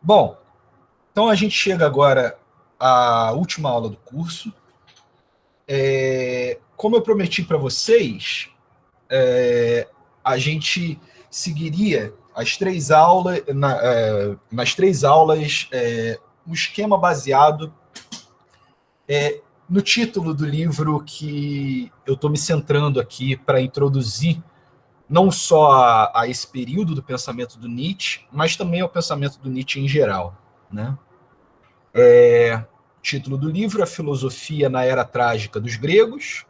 Bom, então a gente chega agora à última aula do curso. Como eu prometi para vocês, a gente seguiria as três aulas, nas três aulas, um esquema baseado no título do livro que eu estou me centrando aqui para introduzir não só a esse período do pensamento do Nietzsche, mas também ao pensamento do Nietzsche em geral, né? Título do livro: A Filosofia na Era Trágica dos Gregos.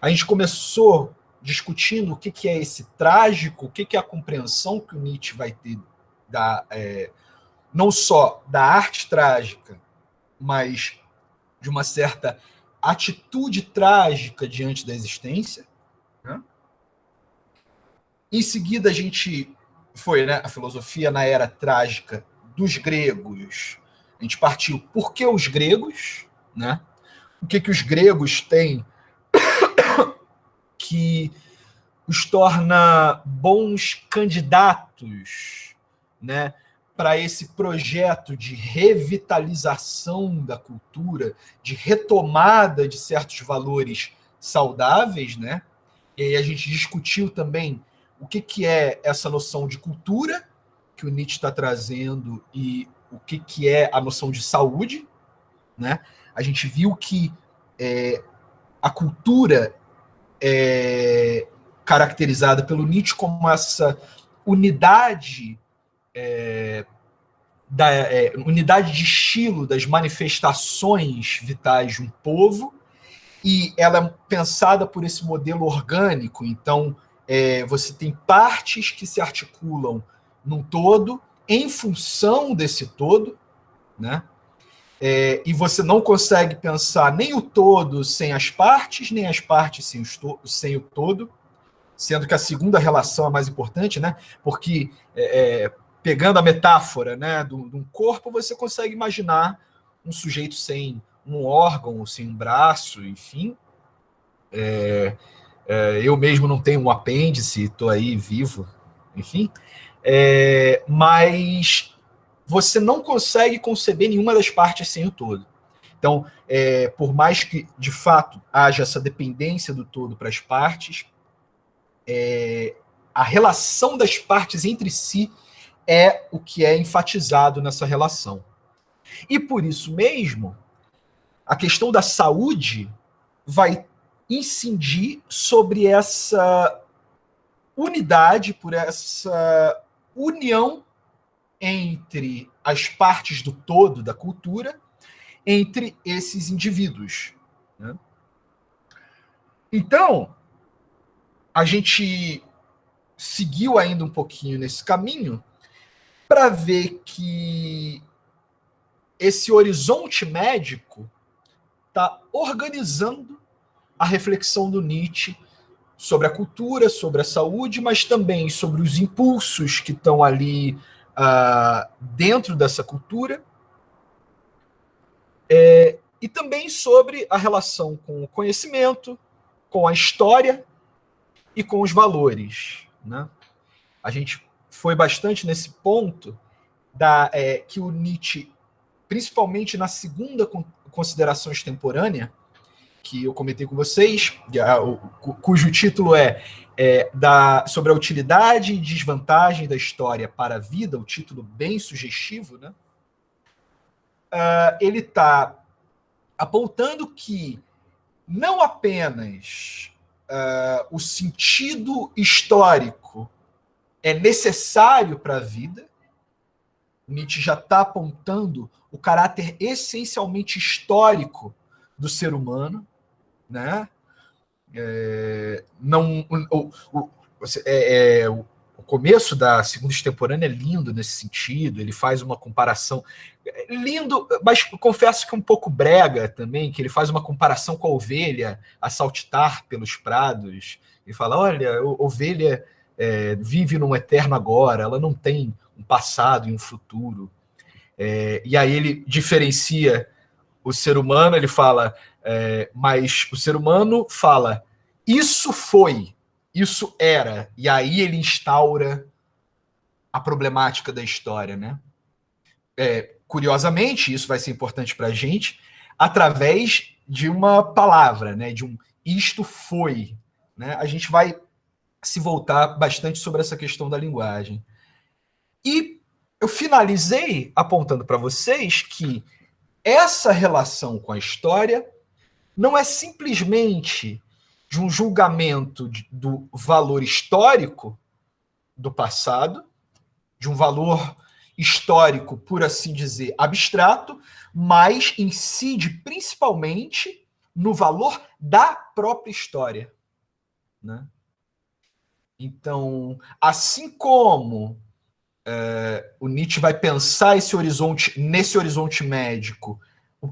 A gente começou discutindo o que é esse trágico, o que é a compreensão que o Nietzsche vai ter não só da arte trágica, mas de uma certa atitude trágica diante da existência, né? Em seguida, a gente foi, né, a filosofia na era trágica dos gregos. A gente partiu por que os gregos, né? O que os gregos têm que os torna bons candidatos, né, para esse projeto de revitalização da cultura, de retomada de certos valores saudáveis, né? E aí a gente discutiu também o que é essa noção de cultura que o Nietzsche está trazendo e o que é a noção de saúde, né? A gente viu que a cultura é caracterizada pelo Nietzsche como essa unidade unidade de estilo das manifestações vitais de um povo, e ela é pensada por esse modelo orgânico. Então, você tem partes que se articulam num todo, em função desse todo, né? E você não consegue pensar nem o todo sem as partes, nem as partes sem o todo, sendo que a segunda relação é mais importante, né? Porque, pegando a metáfora, né, de um corpo, você consegue imaginar um sujeito sem um órgão, sem um braço, enfim. Eu mesmo não tenho um apêndice, estou aí vivo, enfim. Mas você não consegue conceber nenhuma das partes sem o todo. Então, por mais que, de fato, haja essa dependência do todo para as partes, a relação das partes entre si é o que é enfatizado nessa relação. E por isso mesmo, a questão da saúde vai incidir sobre essa unidade, por essa união entre as partes do todo da cultura, entre esses indivíduos, né? Então, a gente seguiu ainda um pouquinho nesse caminho para ver que esse horizonte médico está organizando a reflexão do Nietzsche sobre a cultura, sobre a saúde, mas também sobre os impulsos que estão ali dentro dessa cultura, e também sobre a relação com o conhecimento, com a história e com os valores, né? A gente foi bastante nesse ponto que o Nietzsche, principalmente na segunda consideração extemporânea, que eu comentei com vocês, cujo título sobre a utilidade e desvantagem da história para a vida, o título bem sugestivo, né? Ele está apontando que não apenas o sentido histórico é necessário para a vida. Nietzsche já está apontando o caráter essencialmente histórico do ser humano, né? Não, o começo da segunda extemporânea é lindo nesse sentido. Ele faz uma comparação lindo, mas confesso que um pouco brega também, que ele faz uma comparação com a ovelha a saltitar pelos prados e fala: olha, a ovelha vive num eterno agora, ela não tem um passado e um futuro. E aí ele diferencia o ser humano, ele fala, mas o ser humano fala, isso foi, isso era, e aí ele instaura a problemática da história, né? curiosamente, isso vai ser importante para a gente, através de uma palavra, né, de um isto foi. Né? A gente vai se voltar bastante sobre essa questão da linguagem. E eu finalizei apontando para vocês que essa relação com a história não é simplesmente de um julgamento do valor histórico do passado, de um valor histórico, por assim dizer, abstrato, mas incide principalmente no valor da própria história. Né? Então, assim como o Nietzsche vai pensar nesse horizonte médico,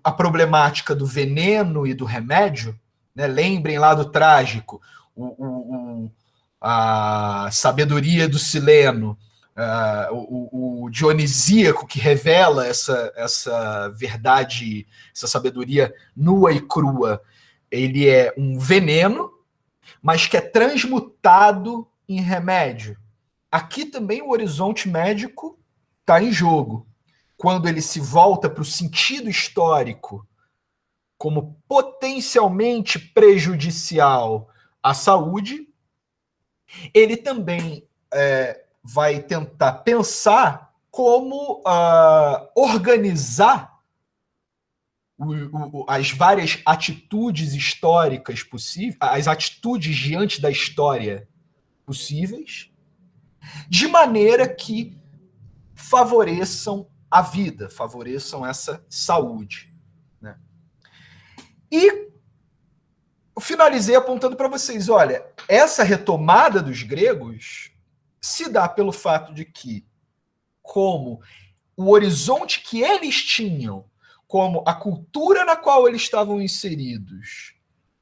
a problemática do veneno e do remédio, né? Lembrem lá do trágico, a sabedoria do Sileno, o Dionisíaco que revela essa verdade, essa sabedoria nua e crua. Ele é um veneno, mas que é transmutado em remédio. Aqui também o horizonte médico está em jogo. Quando ele se volta para o sentido histórico como potencialmente prejudicial à saúde, ele também vai tentar pensar como organizar as várias atitudes históricas possíveis, as atitudes diante da história possíveis, de maneira que favoreçam a vida, favoreçam essa saúde. Né? E eu finalizei apontando para vocês, olha, essa retomada dos gregos se dá pelo fato de que, como o horizonte que eles tinham, como a cultura na qual eles estavam inseridos,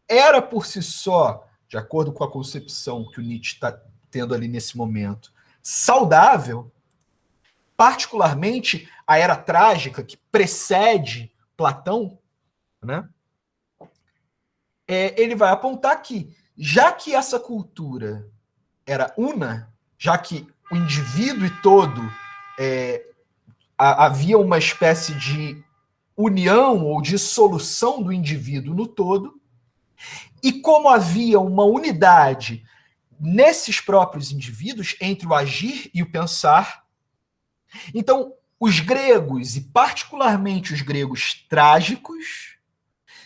era por si só, de acordo com a concepção que o Nietzsche está tendo ali nesse momento, saudável, particularmente a era trágica que precede Platão, né? Ele vai apontar que, já que essa cultura era una, já que o indivíduo e todo havia uma espécie de união ou dissolução do indivíduo no todo, e como havia uma unidade nesses próprios indivíduos entre o agir e o pensar, então os gregos, e particularmente os gregos trágicos,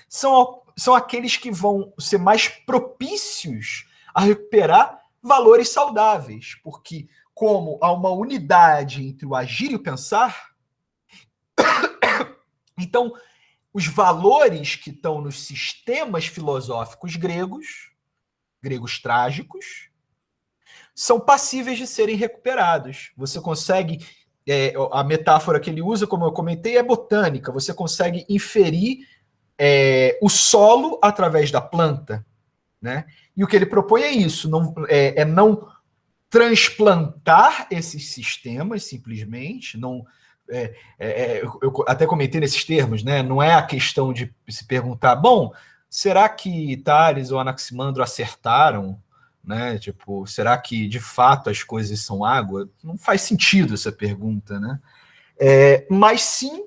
são aqueles que vão ser mais propícios a recuperar valores saudáveis, porque como há uma unidade entre o agir e o pensar, então os valores que estão nos sistemas filosóficos gregos trágicos, são passíveis de serem recuperados. Você consegue, a metáfora que ele usa, como eu comentei, é botânica. Você consegue inferir o solo através da planta. Né? E o que ele propõe é isso, não transplantar esses sistemas, simplesmente, não... eu até comentei nesses termos, né? Não é a questão de se perguntar, bom, será que Tales ou Anaximandro acertaram? Né? Tipo, será que de fato as coisas são água? Não faz sentido essa pergunta, né? Mas sim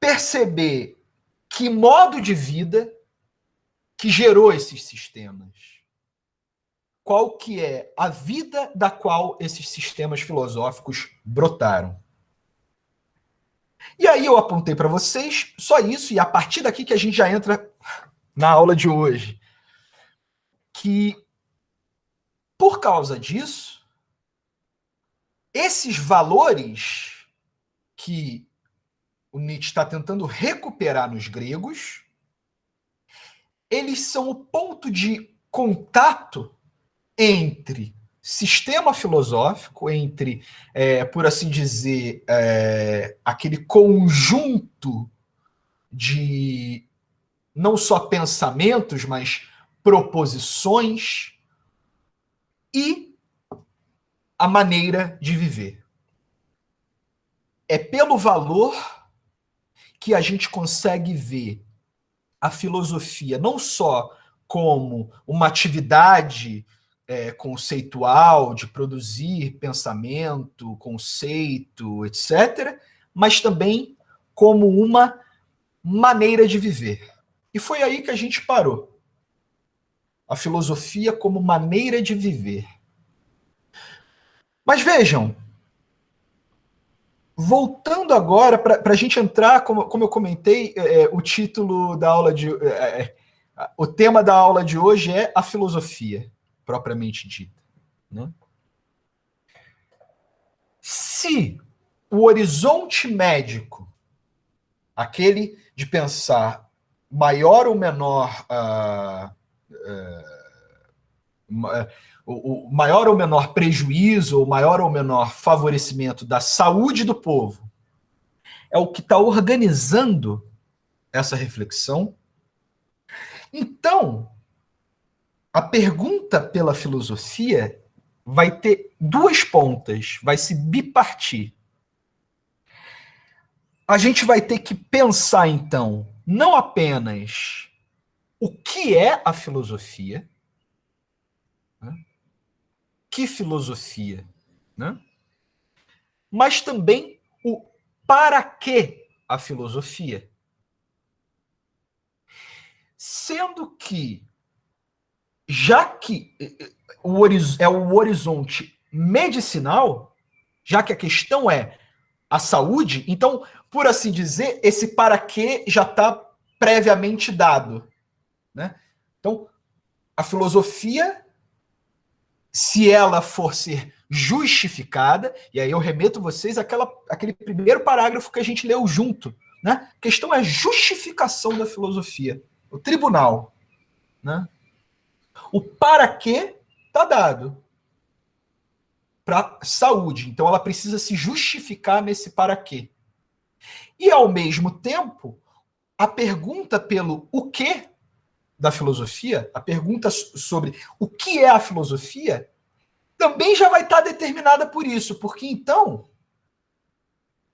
perceber que modo de vida que gerou esses sistemas. Qual que é a vida da qual esses sistemas filosóficos brotaram. E aí eu apontei para vocês só isso, e a partir daqui que a gente já entra na aula de hoje. Que, por causa disso, esses valores que o Nietzsche está tentando recuperar nos gregos, eles são o ponto de contato entre sistema filosófico, entre, por assim dizer, aquele conjunto de não só pensamentos, mas proposições e a maneira de viver. É pelo valor que a gente consegue ver a filosofia não só como uma atividade conceitual, de produzir pensamento, conceito, etc., mas também como uma maneira de viver. E foi aí que a gente parou. A filosofia como maneira de viver. Mas vejam, voltando agora, para a gente entrar, como eu comentei, o título da aula de. O tema da aula de hoje é a filosofia, propriamente dita. Né? Se o horizonte médico, aquele de pensar maior ou menor. O maior ou menor prejuízo, o maior ou menor favorecimento da saúde do povo, é o que está organizando essa reflexão. Então, a pergunta pela filosofia vai ter duas pontas, vai se bipartir. A gente vai ter que pensar, então, não apenas o que é a filosofia, né? Que filosofia, né? Mas também o para que a filosofia. Sendo que, já que é o horizonte medicinal, já que a questão é a saúde, então, por assim dizer, esse para quê já está previamente dado. Né? Então, a filosofia, se ela for ser justificada, e aí eu remeto vocês àquele primeiro parágrafo que a gente leu junto, né? A questão é a justificação da filosofia, o tribunal. Né? O para quê está dado para saúde, então ela precisa se justificar nesse para quê. E, ao mesmo tempo, a pergunta pelo o que da filosofia, a pergunta sobre o que é a filosofia, também já vai estar determinada por isso, porque então,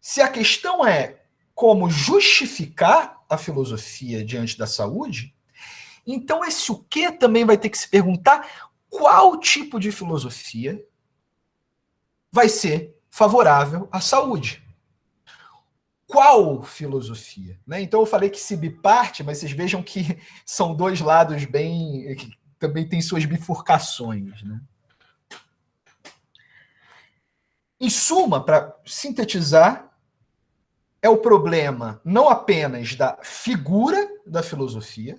se a questão é como justificar a filosofia diante da saúde, então esse o que também vai ter que se perguntar qual tipo de filosofia vai ser favorável à saúde. Qual filosofia? Né? Então eu falei que se biparte, mas vocês vejam que são dois lados bem... que também tem suas bifurcações. Né? Em suma, para sintetizar, é o problema não apenas da figura da filosofia,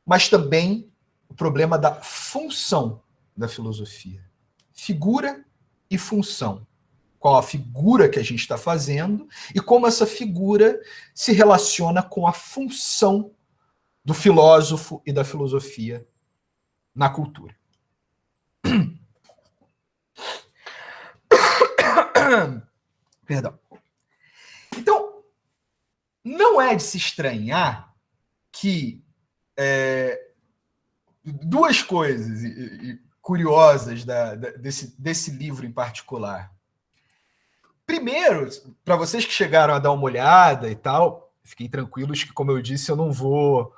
mas também o problema da função da filosofia. Figura e função. Qual a figura que a gente está fazendo e como essa figura se relaciona com a função do filósofo e da filosofia na cultura. Perdão. Então, não é de se estranhar que duas coisas curiosas desse livro em particular. Primeiro, para vocês que chegaram a dar uma olhada e tal, fiquem tranquilos que, como eu disse, eu não vou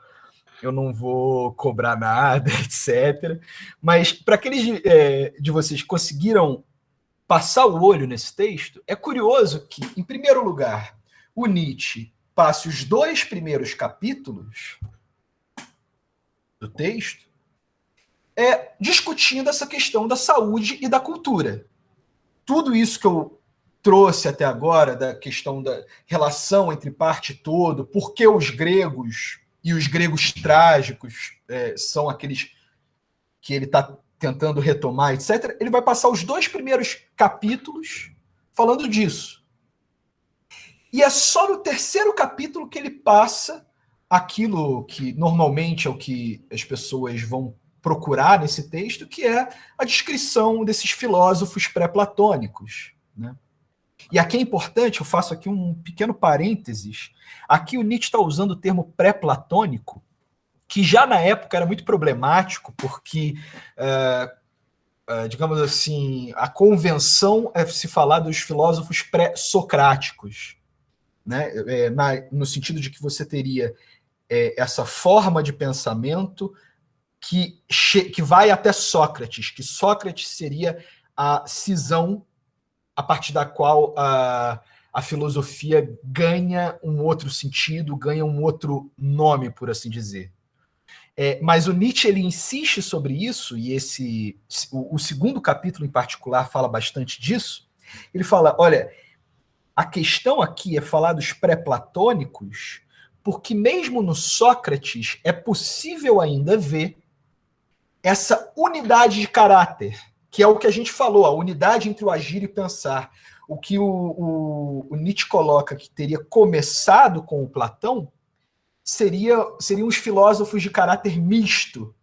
cobrar nada, etc. Mas para aqueles de vocês que conseguiram passar o olho nesse texto, é curioso que, em primeiro lugar, o Nietzsche passe os dois primeiros capítulos do texto discutindo essa questão da saúde e da cultura. Tudo isso que eu trouxe até agora, da questão da relação entre parte e todo, por que os gregos e os gregos trágicos são aqueles que ele está tentando retomar, etc., ele vai passar os dois primeiros capítulos falando disso. E é só no terceiro capítulo que ele passa aquilo que normalmente é o que as pessoas vão procurar nesse texto, que é a descrição desses filósofos pré-platônicos. Né? E aqui é importante, eu faço aqui um pequeno parênteses, aqui o Nietzsche está usando o termo pré-platônico, que já na época era muito problemático, porque, digamos assim, a convenção é se falar dos filósofos pré-socráticos, né? No sentido de que você teria essa forma de pensamento que vai até Sócrates, que Sócrates seria a cisão a partir da qual a filosofia ganha um outro sentido, ganha um outro nome, por assim dizer. Mas o Nietzsche ele insiste sobre isso, e o segundo capítulo em particular fala bastante disso. Ele fala, olha, a questão aqui é falar dos pré-platônicos, porque mesmo no Sócrates é possível ainda ver essa unidade de caráter, que é o que a gente falou, a unidade entre o agir e pensar. O que o Nietzsche coloca que teria começado com o Platão seriam os filósofos de caráter misto,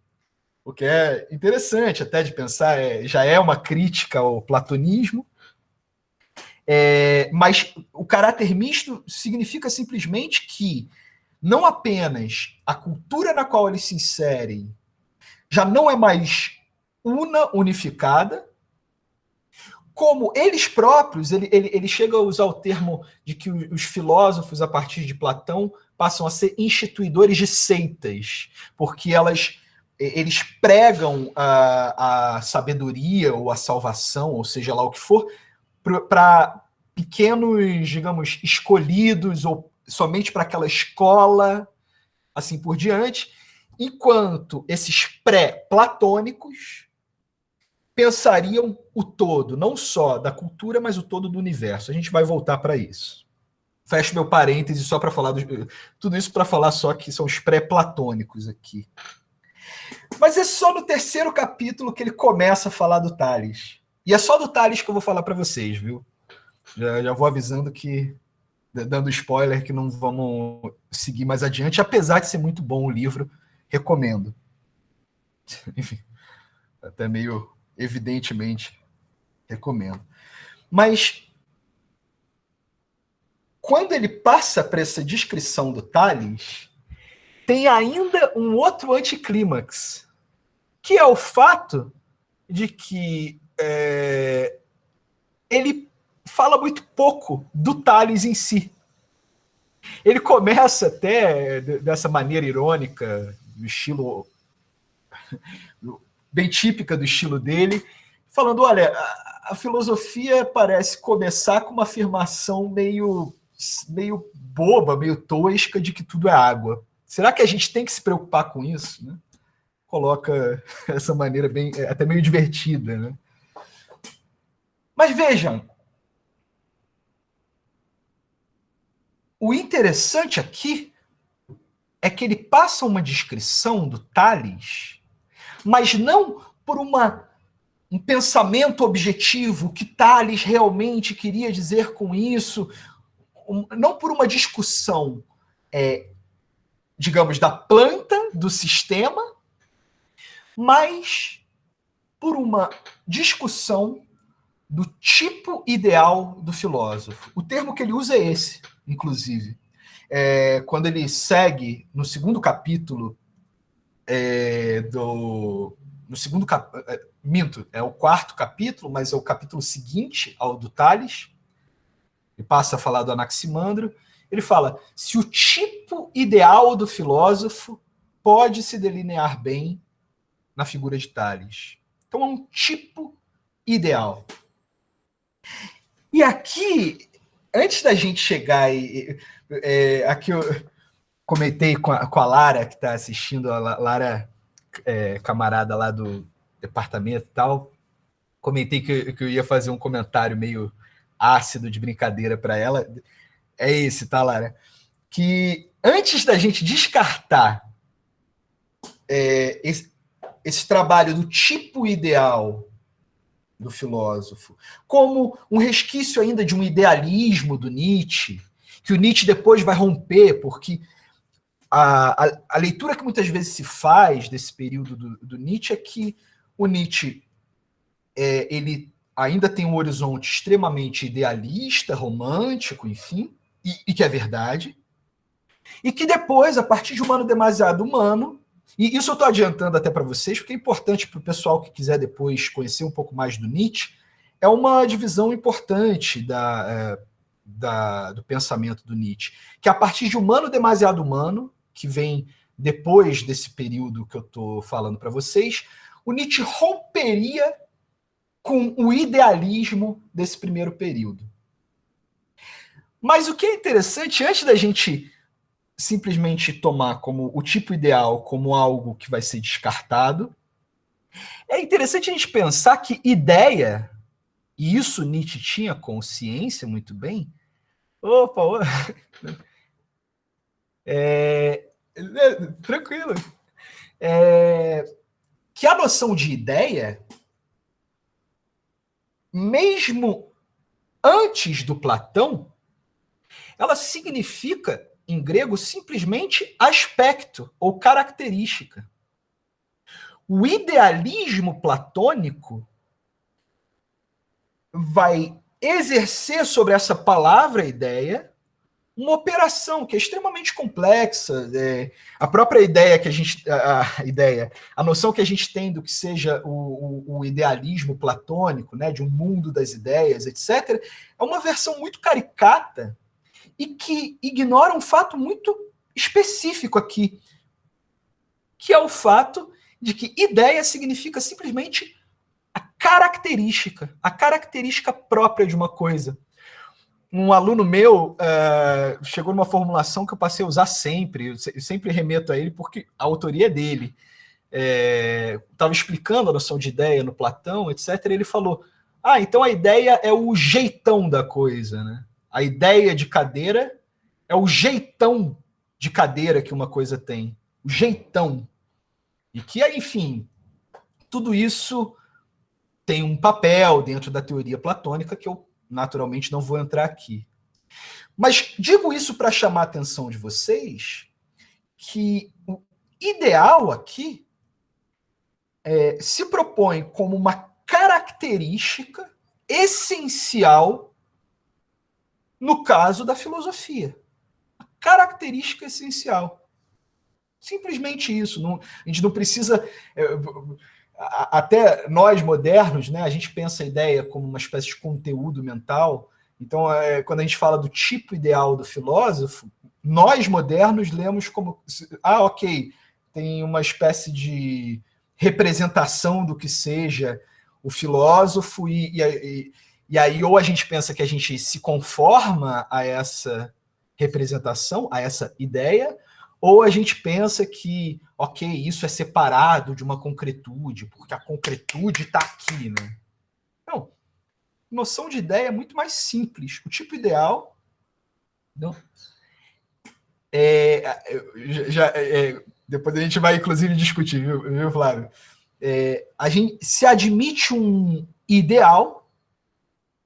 o que é interessante até de pensar, já é uma crítica ao platonismo, mas o caráter misto significa simplesmente que não apenas a cultura na qual eles se inserem já não é mais unificada, como eles próprios, ele chega a usar o termo de que os filósofos, a partir de Platão, passam a ser instituidores de seitas, porque eles pregam a sabedoria ou a salvação, ou seja lá o que for, para pequenos, digamos, escolhidos, ou somente para aquela escola, assim por diante, enquanto esses pré-platônicos pensariam o todo, não só da cultura, mas o todo do universo. A gente vai voltar para isso. Fecho meu parêntese só para falar tudo isso para falar só que são os pré-platônicos aqui. Mas é só no terceiro capítulo que ele começa a falar do Tales. E é só do Tales que eu vou falar para vocês, viu? Já vou avisando que, dando spoiler, que não vamos seguir mais adiante, apesar de ser muito bom o livro, recomendo. Enfim, até meio evidentemente recomendo. Mas quando ele passa para essa descrição do Tales, tem ainda um outro anticlímax, que é o fato de que ele fala muito pouco do Tales em si. Ele começa até dessa maneira irônica, do estilo bem típica do estilo dele, falando, olha, a filosofia parece começar com uma afirmação meio boba, meio tosca de que tudo é água. Será que a gente tem que se preocupar com isso? Né? Coloca essa maneira bem, até meio divertida. Né? Mas vejam, o interessante aqui é que ele passa uma descrição do Tales, mas não por um pensamento objetivo, o que Tales realmente queria dizer com isso, não por uma discussão, digamos, da planta, do sistema, mas por uma discussão do tipo ideal do filósofo. O termo que ele usa é esse, inclusive. Quando ele segue no segundo capítulo no segundo minto, é o quarto capítulo, mas é o capítulo seguinte ao do Tales, ele passa a falar do Anaximandro, ele fala, se o tipo ideal do filósofo pode se delinear bem na figura de Tales. Então é um tipo ideal. E aqui, antes da gente chegar, aqui eu comentei com a Lara, que está assistindo, a Lara, camarada lá do departamento e tal, comentei que eu ia fazer um comentário meio ácido de brincadeira para ela. É esse, tá, Lara? Que antes da gente descartar esse trabalho do tipo ideal do filósofo, como um resquício ainda de um idealismo do Nietzsche, que o Nietzsche depois vai romper, porque a leitura que muitas vezes se faz desse período do Nietzsche é que o Nietzsche ele ainda tem um horizonte extremamente idealista, romântico, enfim, e que é verdade, e que depois, a partir de Humano Demasiado Humano, e isso eu estou adiantando até para vocês, porque é importante para o pessoal que quiser depois conhecer um pouco mais do Nietzsche, é uma divisão importante do pensamento do Nietzsche, que a partir de Humano Demasiado Humano, que vem depois desse período que eu estou falando para vocês, o Nietzsche romperia com o idealismo desse primeiro período. Mas o que é interessante, antes da gente simplesmente tomar como o tipo ideal como algo que vai ser descartado, é interessante a gente pensar que ideia, e isso Nietzsche tinha consciência muito bem. Opa, tranquilo. Que a noção de ideia, mesmo antes do Platão, ela significa, em grego, simplesmente aspecto ou característica. O idealismo platônico vai exercer sobre essa palavra ideia uma operação que é extremamente complexa. A própria ideia que a noção que a gente tem do que seja o idealismo platônico, né, de um mundo das ideias, etc., é uma versão muito caricata e que ignora um fato muito específico aqui, que é o fato de que ideia significa simplesmente a característica própria de uma coisa. Um aluno meu chegou numa formulação que eu passei a usar sempre, eu sempre remeto a ele porque a autoria é dele. Estava explicando a noção de ideia no Platão, etc. E ele falou: então a ideia é o jeitão da coisa, né? A ideia de cadeira é o jeitão de cadeira que uma coisa tem. O jeitão. E que, enfim, tudo isso tem um papel dentro da teoria platônica que eu naturalmente não vou entrar aqui. Mas digo isso para chamar a atenção de vocês que o ideal aqui se propõe como uma característica essencial no caso da filosofia. A característica essencial. Simplesmente isso. Não, a gente não precisa... até nós modernos, né, a gente pensa a ideia como uma espécie de conteúdo mental. Então, quando a gente fala do tipo ideal do filósofo, nós modernos lemos como, ok, tem uma espécie de representação do que seja o filósofo, e aí ou a gente pensa que a gente se conforma a essa representação, a essa ideia, ou a gente pensa que, ok, isso é separado de uma concretude, porque a concretude está aqui, né? Não. Noção de ideia é muito mais simples. O tipo ideal... Não, depois a gente vai, inclusive, discutir, viu Flávio? A gente se admite um ideal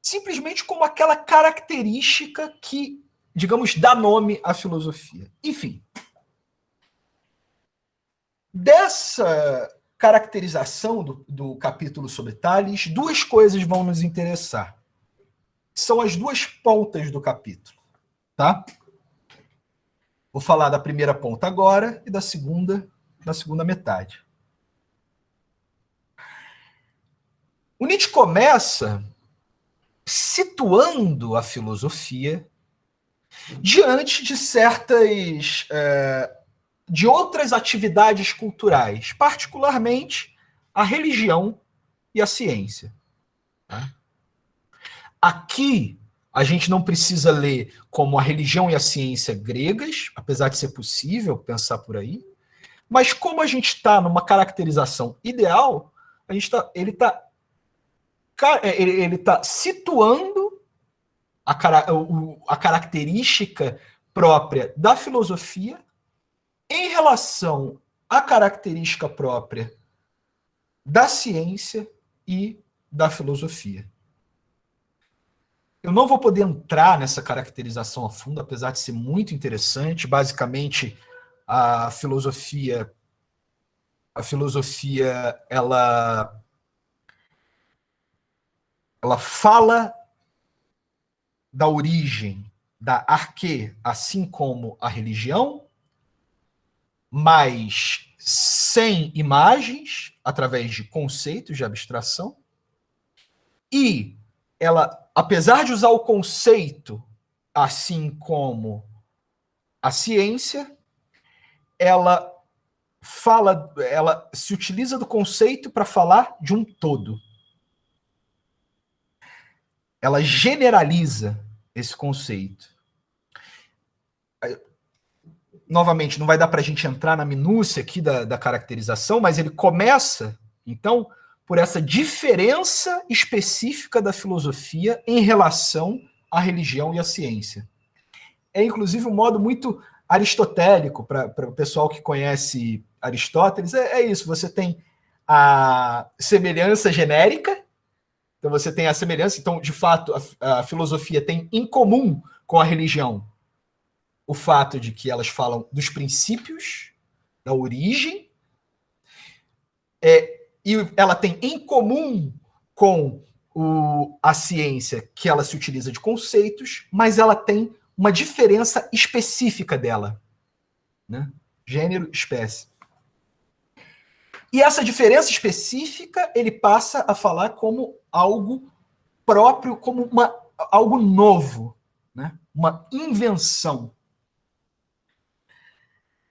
simplesmente como aquela característica que, digamos, dá nome à filosofia. Enfim, dessa caracterização do capítulo sobre Tales, duas coisas vão nos interessar. São as duas pontas do capítulo, tá? Vou falar da primeira ponta agora e da segunda metade. O Nietzsche começa situando a filosofia diante de certas... de outras atividades culturais, particularmente a religião e a ciência. Aqui, a gente não precisa ler como a religião e a ciência gregas, apesar de ser possível pensar por aí, mas como a gente está numa caracterização ideal, ele está situando a característica própria da filosofia em relação à característica própria da ciência e da filosofia. Eu não vou poder entrar nessa caracterização a fundo, apesar de ser muito interessante. Basicamente, a filosofia ela fala da origem da arquê, assim como a religião, mas sem imagens, através de conceitos de abstração. E ela, apesar de usar o conceito, assim como a ciência, ela ela se utiliza do conceito para falar de um todo. Ela generaliza esse conceito. Novamente, não vai dar para a gente entrar na minúcia aqui da caracterização, mas ele começa, então, por essa diferença específica da filosofia em relação à religião e à ciência. É, inclusive, um modo muito aristotélico, para o pessoal que conhece Aristóteles, é isso, você tem a semelhança genérica, então você tem a semelhança, então, de fato, a filosofia tem em comum com a religião o fato de que elas falam dos princípios, da origem, e ela tem em comum com a ciência que ela se utiliza de conceitos, mas ela tem uma diferença específica dela, né? Gênero, espécie. E essa diferença específica ele passa a falar como algo próprio, como algo novo, né? Uma invenção.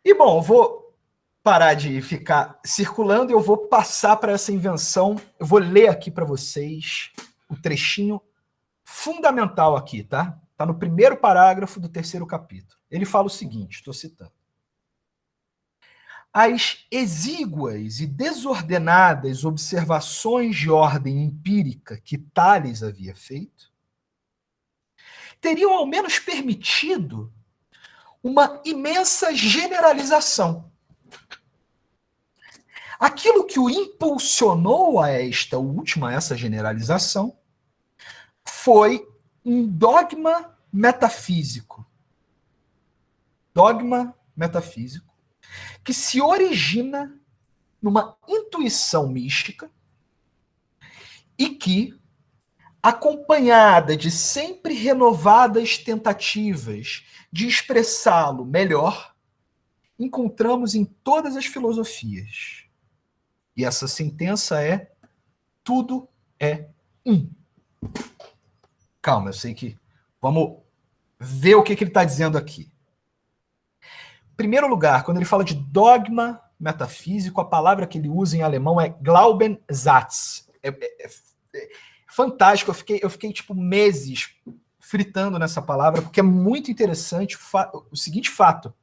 E, bom, eu vou parar de ficar circulando e eu vou passar para essa invenção. Eu vou ler aqui para vocês o trechinho fundamental aqui, tá? Está no primeiro parágrafo do terceiro capítulo. Ele fala o seguinte, estou citando. As exíguas e desordenadas observações de ordem empírica que Tales havia feito teriam ao menos permitido uma imensa generalização. Aquilo que o impulsionou a essa generalização, foi um dogma metafísico. Dogma metafísico que se origina numa intuição mística e que, acompanhada de sempre renovadas tentativas de expressá-lo melhor, encontramos em todas as filosofias. E essa sentença é: tudo é um. Calma, eu sei que... Vamos ver o que ele está dizendo aqui. Em primeiro lugar, quando ele fala de dogma metafísico, a palavra que ele usa em alemão é Glaubenssatz. É fantástico, eu fiquei tipo meses fritando nessa palavra, porque é muito interessante o seguinte fato.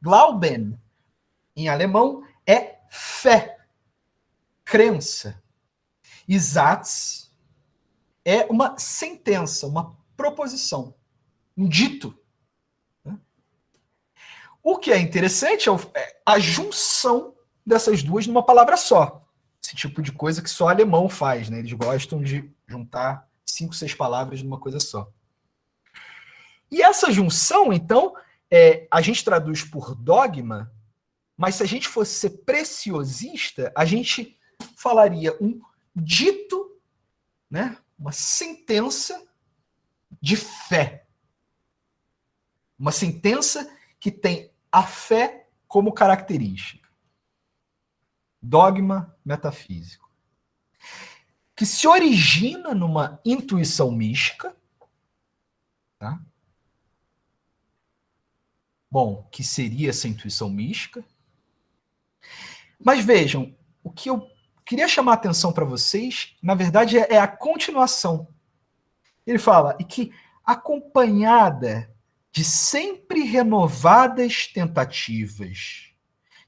Glauben, em alemão, é fé, crença. E Satz é uma sentença, uma proposição, um dito. O que é interessante é a junção dessas duas numa palavra só. Esse tipo de coisa que só alemão faz, né? Eles gostam de juntar 5, 6 palavras numa coisa só. E essa junção, então, a gente traduz por dogma, mas se a gente fosse ser preciosista, a gente falaria um dito, né? Uma sentença de fé. Uma sentença que tem a fé como característica. Dogma metafísico. Que se origina numa intuição mística. Tá? Bom, que seria essa intuição mística? Mas vejam, o que eu queria chamar a atenção para vocês, na verdade, é a continuação. Ele fala, e que acompanhada de sempre renovadas tentativas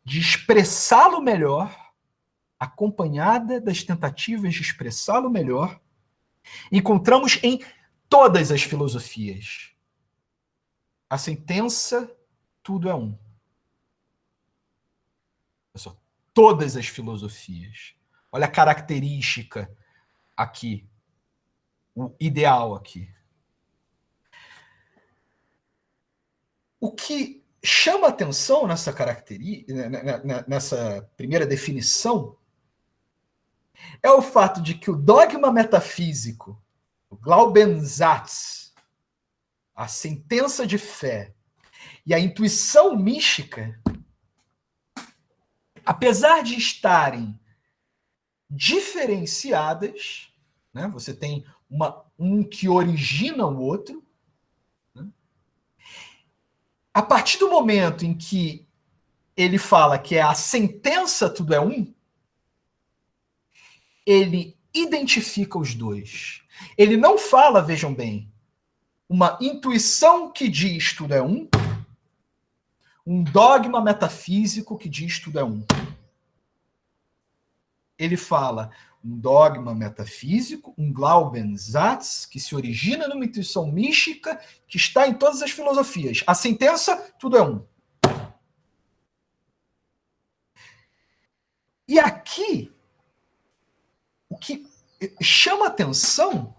de expressá-lo melhor, acompanhada das tentativas de expressá-lo melhor, encontramos em todas as filosofias a sentença: tudo é um. Todas as filosofias. Olha a característica aqui, o ideal aqui. O que chama atenção nessa característica, nessa primeira definição, é o fato de que o dogma metafísico, o Glaubenssatz, a sentença de fé e a intuição mística, apesar de estarem diferenciadas, né, você tem um que origina o outro, né, a partir do momento em que ele fala que é a sentença tudo é um, ele identifica os dois. Ele não fala, vejam bem, uma intuição que diz tudo é um dogma metafísico que diz tudo é um. Ele fala um dogma metafísico, um Glaubenssatz, que se origina numa intuição mística que está em todas as filosofias. A sentença, tudo é um. E aqui, o que chama atenção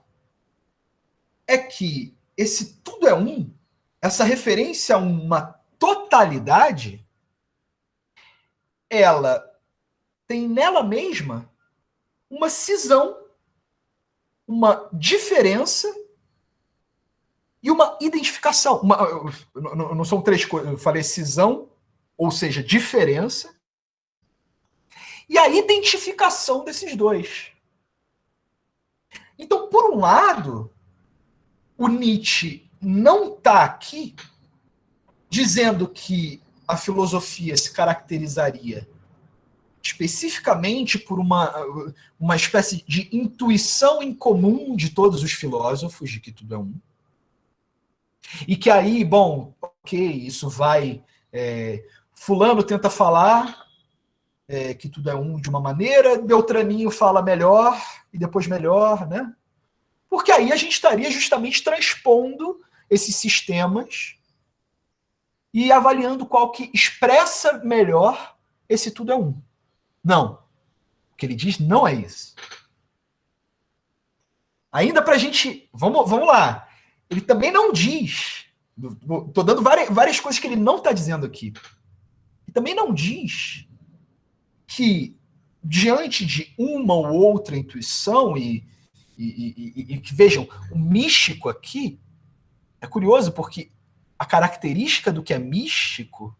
é que esse tudo é um, essa referência a uma totalidade, ela tem nela mesma uma cisão, uma diferença e uma identificação. Não são três coisas, eu falei cisão, ou seja, diferença, e a identificação desses dois. Então, por um lado, o Nietzsche não está aqui dizendo que a filosofia se caracterizaria especificamente por uma espécie de intuição em comum de todos os filósofos, de que tudo é um. E que aí, bom, ok, isso vai... fulano tenta falar que tudo é um de uma maneira, Beltraninho fala melhor, e depois melhor, né? Porque aí a gente estaria justamente transpondo esses sistemas e avaliando qual que expressa melhor esse tudo é um. Não. O que ele diz não é isso. Ainda para a gente... Vamos lá. Ele também não diz... Estou dando várias coisas que ele não está dizendo aqui. Ele também não diz que, diante de uma ou outra intuição, e que, vejam, o místico aqui é curioso, porque a característica do que é místico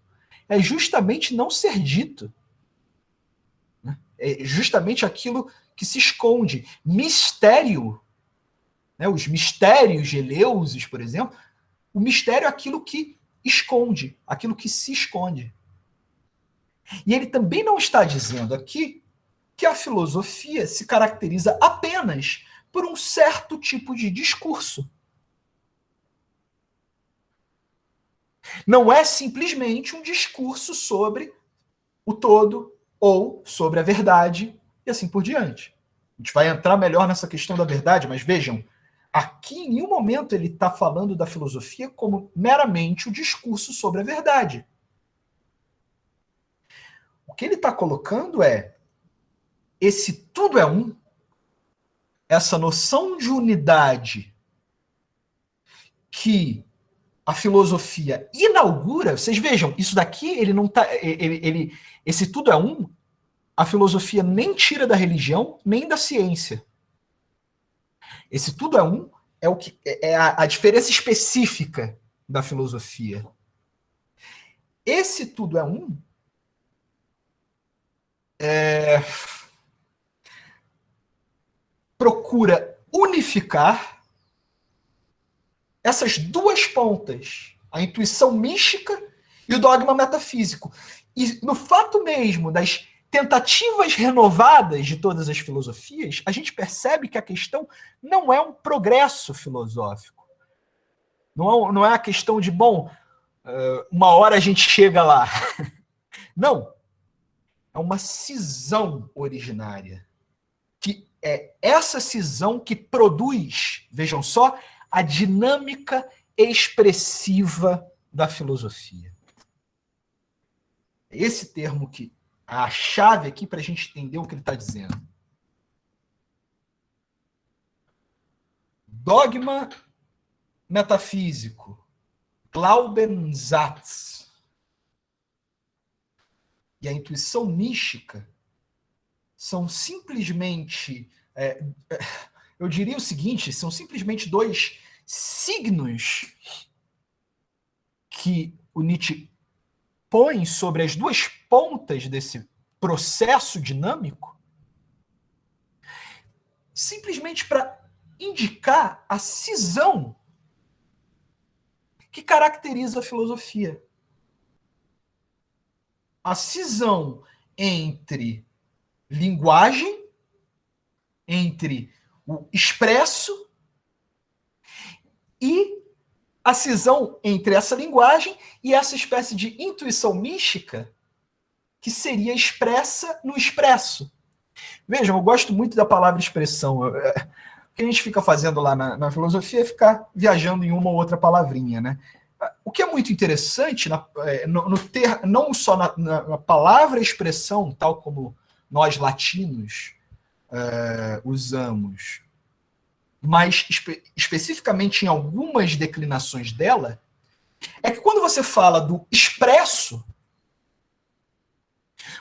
é justamente não ser dito. É justamente aquilo que se esconde. Mistério, né, os mistérios de Eleusis, por exemplo, o mistério é aquilo que esconde, aquilo que se esconde. E ele também não está dizendo aqui que a filosofia se caracteriza apenas por um certo tipo de discurso. Não é simplesmente um discurso sobre o todo ou sobre a verdade e assim por diante. A gente vai entrar melhor nessa questão da verdade, mas vejam, aqui em nenhum momento ele está falando da filosofia como meramente o discurso sobre a verdade. O que ele está colocando é esse tudo é um, essa noção de unidade que a filosofia inaugura. Vocês vejam, isso daqui ele não tá, esse tudo é um, a filosofia nem tira da religião nem da ciência. Esse tudo é um é o que é a diferença específica da filosofia. Esse tudo é um procura unificar essas duas pontas, a intuição mística e o dogma metafísico. E no fato mesmo das tentativas renovadas de todas as filosofias, a gente percebe que a questão não é um progresso filosófico. Não é a questão de, bom, uma hora a gente chega lá. Não. É uma cisão originária. Que é essa cisão que produz, vejam só, a dinâmica expressiva da filosofia. É esse termo que é a chave aqui para a gente entender o que ele está dizendo. Dogma metafísico, Glaubenssatz, e a intuição mística são simplesmente, eu diria o seguinte, são simplesmente dois signos que o Nietzsche põe sobre as duas pontas desse processo dinâmico, simplesmente para indicar a cisão que caracteriza a filosofia. a cisão entre linguagem, entre o expresso e a cisão entre essa linguagem e essa espécie de intuição mística que seria expressa no expresso. Vejam, eu gosto muito da palavra expressão. O que a gente fica fazendo lá na filosofia é ficar viajando em uma ou outra palavrinha, né? O que é muito interessante, não só na palavra expressão, tal como nós latinos usamos, mas especificamente em algumas declinações dela, é que quando você fala do expresso,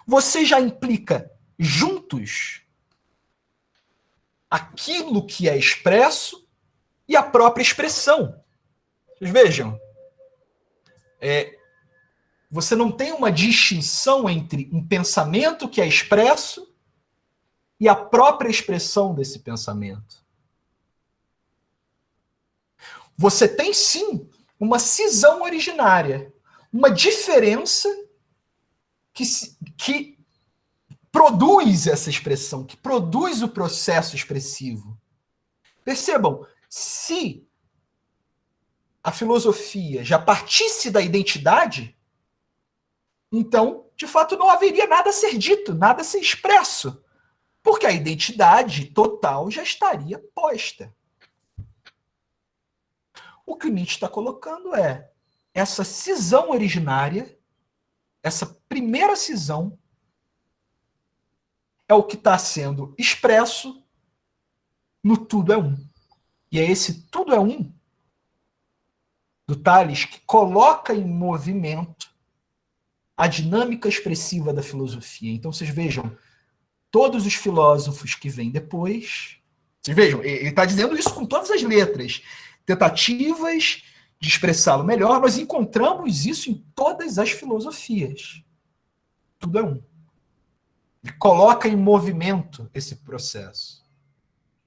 você já implica juntos aquilo que é expresso e a própria expressão. Vocês vejam, você não tem uma distinção entre um pensamento que é expresso e a própria expressão desse pensamento. Você tem, sim, uma cisão originária, uma diferença que produz essa expressão, que produz o processo expressivo. Percebam, se a filosofia já partisse da identidade, então, de fato, não haveria nada a ser dito, nada a ser expresso, porque a identidade total já estaria posta. O que o Nietzsche está colocando é essa cisão originária, essa primeira cisão, é o que está sendo expresso no tudo é um. E é esse tudo é um do Tales que coloca em movimento a dinâmica expressiva da filosofia. Então, vocês vejam, todos os filósofos que vêm depois... Vocês vejam, ele está dizendo isso com todas as letras. Tentativas de expressá-lo melhor, nós encontramos isso em todas as filosofias. Tudo é um. Ele coloca em movimento esse processo,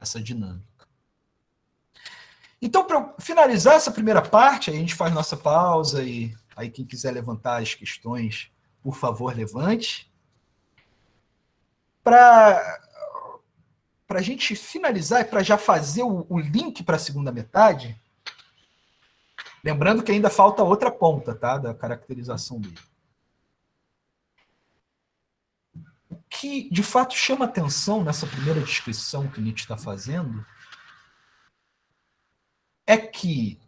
essa dinâmica. Então, para finalizar essa primeira parte, aí a gente faz nossa pausa e aí quem quiser levantar as questões, por favor, levante. Para a gente finalizar e para já fazer o link para a segunda metade, lembrando que ainda falta outra ponta, tá, da caracterização dele. O que, de fato, chama atenção nessa primeira descrição que Nietzsche está fazendo é que,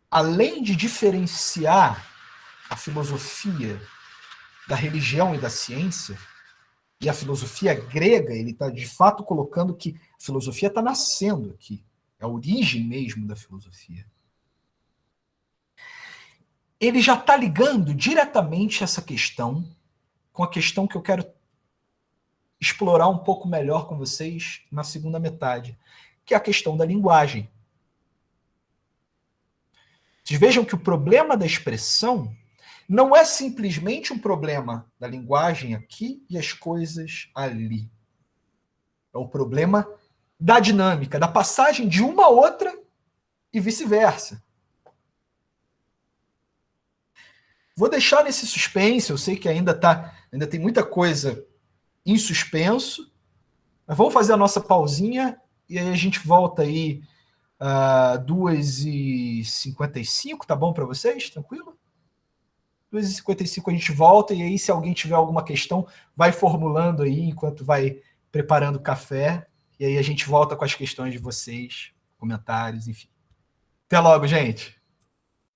além de diferenciar a filosofia da religião e da ciência, e a filosofia grega, ele está de fato colocando que a filosofia está nascendo aqui, é a origem mesmo da filosofia. Ele já está ligando diretamente essa questão com a questão que eu quero explorar um pouco melhor com vocês na segunda metade, que é a questão da linguagem. Vocês vejam que o problema da expressão não é simplesmente um problema da linguagem aqui e as coisas ali. É o problema da dinâmica, da passagem de uma a outra e vice-versa. Vou deixar nesse suspense, eu sei que ainda tem muita coisa em suspenso, mas vamos fazer a nossa pausinha e aí a gente volta aí a 2h55, tá bom para vocês? Tranquilo? 2h55 a gente volta, e aí se alguém tiver alguma questão, vai formulando aí enquanto vai preparando o café, e aí a gente volta com as questões de vocês, comentários, enfim. Até logo, gente!